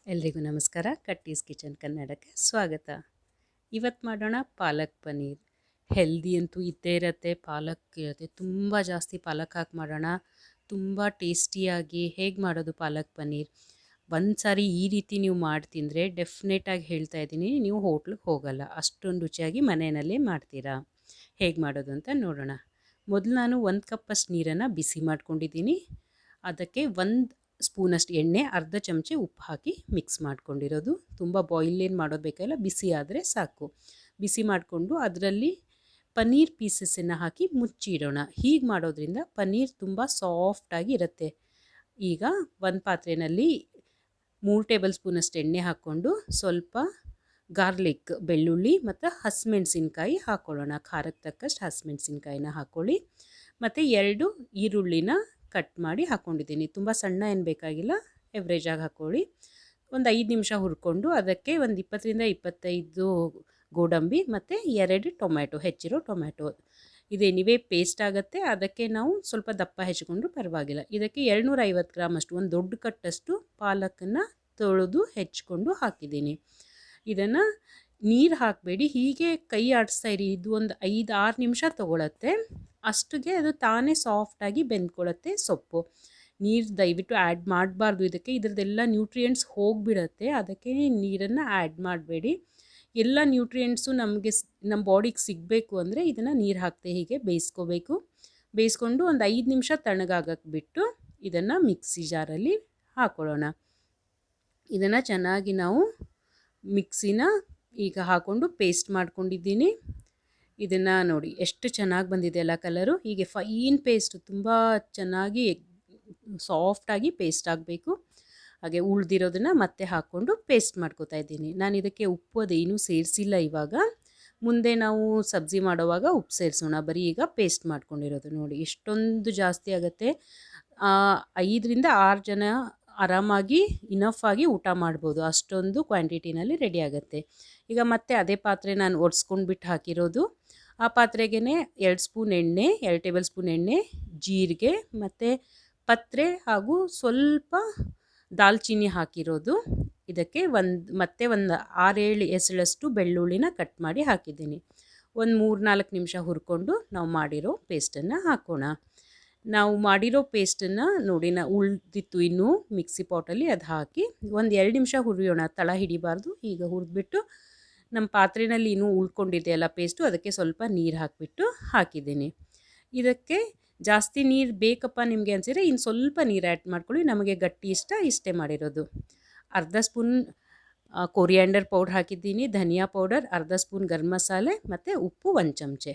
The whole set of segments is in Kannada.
ಎಲ್ರಿಗೂ ನಮಸ್ಕಾರ. ಕಟ್ಟೀಸ್ ಕಿಚನ್ ಕನ್ನಡಕ್ಕೆ ಸ್ವಾಗತ. ಇವತ್ತು ಮಾಡೋಣ ಪಾಲಕ್ ಪನ್ನೀರ್. ಹೆಲ್ದಿ ಅಂತೂ ಇದ್ದೇ ಇರುತ್ತೆ, ಪಾಲಕ್ ಇರುತ್ತೆ, ತುಂಬ ಜಾಸ್ತಿ ಪಾಲಕ್ ಹಾಕಿ ಮಾಡೋಣ. ತುಂಬ ಟೇಸ್ಟಿಯಾಗಿ ಹೇಗೆ ಮಾಡೋದು ಪಾಲಕ್ ಪನ್ನೀರ್, ಒಂದು ಸಾರಿ ಈ ರೀತಿ ನೀವು ಮಾಡಿ ತಿಂದರೆ ಡೆಫಿನೆಟಾಗಿ ಹೇಳ್ತಾ ಇದ್ದೀನಿ, ನೀವು ಹೋಟ್ಲಿಗೆ ಹೋಗಲ್ಲ, ಅಷ್ಟೊಂದು ರುಚಿಯಾಗಿ ಮನೆಯಲ್ಲೇ ಮಾಡ್ತೀರಾ. ಹೇಗೆ ಮಾಡೋದು ಅಂತ ನೋಡೋಣ. ಮೊದಲು ನಾನು 1 ಕಪ್ಪಷ್ಟು ನೀರನ್ನು ಬಿಸಿ ಮಾಡ್ಕೊಂಡಿದ್ದೀನಿ. ಅದಕ್ಕೆ 1 ಸ್ಪೂನಷ್ಟು ಎಣ್ಣೆ, ಅರ್ಧ ಚಮಚೆ ಉಪ್ಪು ಹಾಕಿ ಮಿಕ್ಸ್ ಮಾಡ್ಕೊಂಡಿರೋದು. ತುಂಬ ಬಾಯ್ಲ್ ಏನು ಮಾಡೋದು ಬೇಕಾಗಿಲ್ಲ, ಬಿಸಿ ಆದರೆ ಸಾಕು. ಬಿಸಿ ಮಾಡಿಕೊಂಡು ಅದರಲ್ಲಿ ಪನ್ನೀರ್ ಪೀಸಸನ್ನು ಹಾಕಿ ಮುಚ್ಚಿಡೋಣ. ಹೀಗೆ ಮಾಡೋದ್ರಿಂದ ಪನ್ನೀರ್ ತುಂಬ ಸಾಫ್ಟಾಗಿ ಇರುತ್ತೆ. ಈಗ ಒಂದು ಪಾತ್ರೆಯಲ್ಲಿ 3 ಟೇಬಲ್ ಸ್ಪೂನಷ್ಟು ಎಣ್ಣೆ ಹಾಕ್ಕೊಂಡು ಸ್ವಲ್ಪ ಗಾರ್ಲಿಕ್, ಬೆಳ್ಳುಳ್ಳಿ ಮತ್ತು ಹಸಿಮೆಣಸಿನ್ಕಾಯಿ ಹಾಕ್ಕೊಳ್ಳೋಣ. ಖಾರಕ್ಕೆ ತಕ್ಕಷ್ಟು ಹಸಿಮೆಣಸಿನ್ಕಾಯಿನ ಹಾಕ್ಕೊಳ್ಳಿ. ಮತ್ತು 2 ಈರುಳ್ಳಿನ ಕಟ್ ಮಾಡಿ ಹಾಕ್ಕೊಂಡಿದ್ದೀನಿ. ತುಂಬ ಸಣ್ಣ ಏನು ಬೇಕಾಗಿಲ್ಲ, ಎವ್ರೇಜಾಗಿ ಹಾಕ್ಕೊಳ್ಳಿ. ಒಂದು 5 ನಿಮಿಷ ಹುರ್ಕೊಂಡು ಅದಕ್ಕೆ ಒಂದು 20ರಿಂದ 25 ಗೋಡಂಬಿ ಮತ್ತು 2 ಟೊಮ್ಯಾಟೊ, ಹೆಚ್ಚಿರೋ ಟೊಮ್ಯಾಟೊ. ಇದೇನಿವೆ ಪೇಸ್ಟ್ ಆಗುತ್ತೆ, ಅದಕ್ಕೆ ನಾವು ಸ್ವಲ್ಪ ದಪ್ಪ ಹೆಚ್ಚಿಕೊಂಡ್ರೂ ಪರವಾಗಿಲ್ಲ. ಇದಕ್ಕೆ 250 ಗ್ರಾಮ್ ಅಷ್ಟು, ಒಂದು ದೊಡ್ಡ ಕಟ್ಟಷ್ಟು ಪಾಲಕನ್ನು ತೊಳೆದು ಹೆಚ್ಚಿಕೊಂಡು ಹಾಕಿದ್ದೀನಿ. ಇದನ್ನು ನೀರು ಹಾಕಬೇಡಿ, ಹೀಗೆ ಕೈ ಆಡಿಸ್ತಾ ಇರಿ. ಇದು ಒಂದು 5-6 ನಿಮಿಷ ತೊಗೊಳತ್ತೆ. ಅಷ್ಟಿಗೆ ಅದು ತಾನೇ ಸಾಫ್ಟಾಗಿ ಬೆಂದ್ಕೊಳ್ಳುತ್ತೆ ಸೊಪ್ಪು. ನೀರು ದಯವಿಟ್ಟು ಆ್ಯಡ್ ಮಾಡಬಾರ್ದು ಇದಕ್ಕೆ, ಇದರದ್ದೆಲ್ಲ ನ್ಯೂಟ್ರಿಯೆಂಟ್ಸ್ ಹೋಗಿಬಿಡತ್ತೆ. ಅದಕ್ಕೆ ನೀರನ್ನು ಆ್ಯಡ್ ಮಾಡಬೇಡಿ. ಎಲ್ಲ ನ್ಯೂಟ್ರಿಯೆಂಟ್ಸು ನಮಗೆ ನಮ್ಮ ಬಾಡಿಗೆ ಸಿಗಬೇಕು ಅಂದರೆ ಇದನ್ನು ನೀರು ಹಾಕ್ತೆ ಹೀಗೆ ಬೇಯಿಸ್ಕೋಬೇಕು. ಬೇಯಿಸ್ಕೊಂಡು ಒಂದು 5 ನಿಮಿಷ ತಣ್ಣಗಾಗಕ್ಕೆ ಬಿಟ್ಟು ಇದನ್ನು ಮಿಕ್ಸಿ ಜಾರಲ್ಲಿ ಹಾಕ್ಕೊಳ್ಳೋಣ. ಇದನ್ನು ಚೆನ್ನಾಗಿ ನಾವು ಮಿಕ್ಸಿನ ಈಗ ಹಾಕ್ಕೊಂಡು ಪೇಸ್ಟ್ ಮಾಡ್ಕೊಂಡಿದ್ದೀನಿ. ಇದನ್ನು ನೋಡಿ ಎಷ್ಟು ಚೆನ್ನಾಗಿ ಬಂದಿದೆ ಅಲ್ಲ ಕಲರು. ಹೀಗೆ ಫೈನ್ ಪೇಸ್ಟ್, ತುಂಬ ಚೆನ್ನಾಗಿ ಸಾಫ್ಟಾಗಿ ಪೇಸ್ಟ್ ಆಗಬೇಕು. ಹಾಗೆ ಉಳಿದಿರೋದನ್ನು ಮತ್ತೆ ಹಾಕ್ಕೊಂಡು ಪೇಸ್ಟ್ ಮಾಡ್ಕೋತಾ ಇದ್ದೀನಿ. ನಾನು ಇದಕ್ಕೆ ಉಪ್ಪು ಅದೇನೂ ಸೇರಿಸಿಲ್ಲ. ಇವಾಗ ಮುಂದೆ ನಾವು ಸಬ್ಜಿ ಮಾಡೋವಾಗ ಉಪ್ಪು ಸೇರಿಸೋಣ. ಬರೀ ಈಗ ಪೇಸ್ಟ್ ಮಾಡ್ಕೊಂಡಿರೋದು ನೋಡಿ ಎಷ್ಟೊಂದು ಜಾಸ್ತಿ ಆಗುತ್ತೆ. 5ರಿಂದ 6 ಜನ ಆರಾಮಾಗಿ ಇನಫ್ ಆಗಿ ಊಟ ಮಾಡ್ಬೋದು, ಅಷ್ಟೊಂದು ಕ್ವಾಂಟಿಟಿನಲ್ಲಿ ರೆಡಿ ಆಗುತ್ತೆ. ಈಗ ಮತ್ತೆ ಅದೇ ಪಾತ್ರೆ ನಾನು ಒರೆಸ್ಕೊಂಡ್ಬಿಟ್ಟು ಹಾಕಿರೋದು. ಆ ಪಾತ್ರೆಗೇ 2 ಸ್ಪೂನ್ ಎಣ್ಣೆ, 2 ಟೇಬಲ್ ಸ್ಪೂನ್ ಎಣ್ಣೆ, ಜೀರಿಗೆ ಮತ್ತು ಪತ್ರೆ ಹಾಗೂ ಸ್ವಲ್ಪ ದಾಲ್ಚಿನ್ನಿ ಹಾಕಿರೋದು. ಇದಕ್ಕೆ ಮತ್ತೆ ಒಂದು 6-7 ಎಸಳಷ್ಟು ಬೆಳ್ಳುಳ್ಳಿನ ಕಟ್ ಮಾಡಿ ಹಾಕಿದ್ದೀನಿ. ಒಂದು 3-4 ನಿಮಿಷ ಹುರ್ಕೊಂಡು ನಾವು ಮಾಡಿರೋ ಪೇಸ್ಟನ್ನು ಹಾಕೋಣ. ನಾವು ಮಾಡಿರೋ ಪೇಸ್ಟನ್ನು ನೋಡಿ, ಉಳಿದಿತ್ತು ಇನ್ನೂ ಮಿಕ್ಸಿ ಪಾಟಲ್ಲಿ, ಅದು ಹಾಕಿ ಒಂದು 2 ನಿಮಿಷ ಹುರಿಯೋಣ. ತಳ ಹಿಡಿಬಾರ್ದು. ಈಗ ಹುರಿದ್ಬಿಟ್ಟು ನಮ್ಮ ಪಾತ್ರೆಯಲ್ಲಿ ಇನ್ನೂ ಉಳ್ಕೊಂಡಿದೆಯಲ್ಲ ಪೇಸ್ಟು, ಅದಕ್ಕೆ ಸ್ವಲ್ಪ ನೀರು ಹಾಕಿಬಿಟ್ಟು ಹಾಕಿದ್ದೀನಿ. ಇದಕ್ಕೆ ಜಾಸ್ತಿ ನೀರು ಬೇಕಪ್ಪ ನಿಮಗೆ ಅನಿಸಿದ್ರೆ ಇನ್ನು ಸ್ವಲ್ಪ ನೀರು ಆ್ಯಡ್ ಮಾಡ್ಕೊಳ್ಳಿ. ನಮಗೆ ಗಟ್ಟಿ ಇಷ್ಟೇ ಮಾಡಿರೋದು. ಅರ್ಧ ಸ್ಪೂನ್ ಕೊರಿಯಾಂಡರ್ ಪೌಡ್ರ್ ಹಾಕಿದ್ದೀನಿ, ಧನಿಯಾ ಪೌಡರ್, ಅರ್ಧ ಸ್ಪೂನ್ ಗರಂ ಮಸಾಲೆ ಮತ್ತು ಉಪ್ಪು 1 ಚಮಚೆ.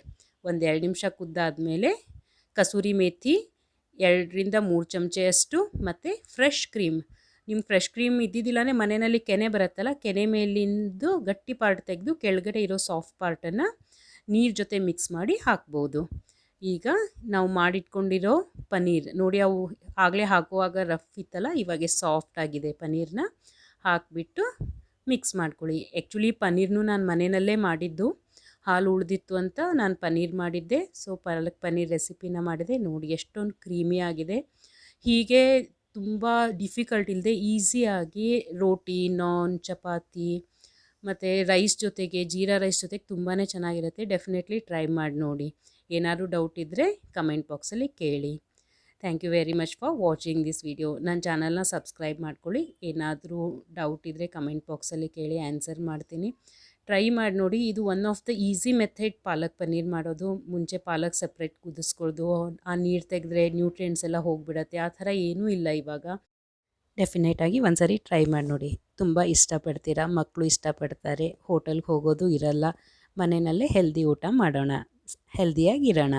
ಒಂದು 2 ನಿಮಿಷ ಕುದ್ದಾದಮೇಲೆ ಕಸೂರಿ ಮೇಥಿ 2ರಿಂದ 3 ಚಮಚೆಯಷ್ಟು ಮತ್ತು ಫ್ರೆಶ್ ಕ್ರೀಮ್. ನಿಮ್ಮ ಫ್ರೆಶ್ ಕ್ರೀಮ್ ಇದ್ದಿದ್ದಿಲ್ಲನೇ ಮನೆಯಲ್ಲಿ ಕೆನೆ ಬರುತ್ತಲ್ಲ, ಕೆನೆ ಮೇಲಿಂದು ಗಟ್ಟಿ ಪಾರ್ಟ್ ತೆಗೆದು ಕೆಳಗಡೆ ಇರೋ ಸಾಫ್ಟ್ ಪಾರ್ಟನ್ನು ನೀರು ಜೊತೆ ಮಿಕ್ಸ್ ಮಾಡಿ ಹಾಕ್ಬೋದು. ಈಗ ನಾವು ಮಾಡಿಟ್ಕೊಂಡಿರೋ ಪನ್ನೀರ್ ನೋಡಿ, ಅವು ಆಗಲೇ ಹಾಕುವಾಗ ರಫ್ ಇತ್ತಲ್ಲ, ಇವಾಗ ಸಾಫ್ಟ್ ಆಗಿದೆ. ಪನ್ನೀರನ್ನ ಹಾಕಿಬಿಟ್ಟು ಮಿಕ್ಸ್ ಮಾಡ್ಕೊಳ್ಳಿ. ಆ್ಯಕ್ಚುಲಿ ಪನ್ನೀರ್ನು ನಾನು ಮನೆಯಲ್ಲೇ ಮಾಡಿದ್ದು, ಹಾಲು ಉಳಿದಿತ್ತು ಅಂತ ನಾನು ಪನ್ನೀರ್ ಮಾಡಿದ್ದೆ. ಸೊ ಪಾಲಕ್ ಪನ್ನೀರ್ ರೆಸಿಪಿನ ಮಾಡಿದೆ. ನೋಡಿ ಎಷ್ಟೊಂದು ಕ್ರೀಮಿ ಆಗಿದೆ. ಹೀಗೆ ತುಂಬ ಡಿಫಿಕಲ್ಟ್ ಇಲ್ಲದೆ ಈಸಿಯಾಗಿ ರೋಟಿ, ನಾನ್, ಚಪಾತಿ ಮತ್ತು ರೈಸ್ ಜೊತೆಗೆ, ಜೀರಾ ರೈಸ್ ಜೊತೆಗೆ ತುಂಬಾ ಚೆನ್ನಾಗಿರುತ್ತೆ. ಡೆಫಿನೆಟ್ಲಿ ಟ್ರೈ ಮಾಡಿ ನೋಡಿ. ಏನಾದರೂ ಡೌಟ್ ಇದ್ದರೆ ಕಮೆಂಟ್ ಬಾಕ್ಸಲ್ಲಿ ಕೇಳಿ. Thank you very much for watching this video. ನನ್ನ ಚಾನಲ್ನ ಸಬ್ಸ್ಕ್ರೈಬ್ ಮಾಡ್ಕೊಳ್ಳಿ. ಏನಾದರೂ ಡೌಟ್ ಇದ್ದರೆ ಕಮೆಂಟ್ ಬಾಕ್ಸಲ್ಲಿ ಕೇಳಿ, ಆನ್ಸರ್ ಮಾಡ್ತೀನಿ. ಟ್ರೈ ಮಾಡಿ ನೋಡಿ. ಇದು one of the easy method palak paneer ಮಾಡೋದು. ಮುಂಚೆ ಪಾಲಕ್ ಸಪ್ರೇಟ್ ಕುದಿಸ್ಕೊಳ್ದು, ಆ ನೀರು ತೆಗೆದ್ರೆ ನ್ಯೂಟ್ರಿಯೆಂಟ್ಸ್ ಎಲ್ಲ ಹೋಗಿಬಿಡತ್ತೆ, ಆ ಥರ ಏನೂ ಇಲ್ಲ ಇವಾಗ. ಡೆಫಿನೆಟಾಗಿ ಒಂದು ಸರಿ ಟ್ರೈ ಮಾಡಿ ನೋಡಿ. ತುಂಬ ಇಷ್ಟಪಡ್ತೀರಾ, ಮಕ್ಕಳು ಇಷ್ಟಪಡ್ತಾರೆ. ಹೋಟೆಲ್ಗೆ ಹೋಗೋದು ಇರಲ್ಲ, ಮನೆಯಲ್ಲೇ ಹೆಲ್ದಿ ಊಟ ಮಾಡೋಣ, ಹೆಲ್ದಿಯಾಗಿರೋಣ.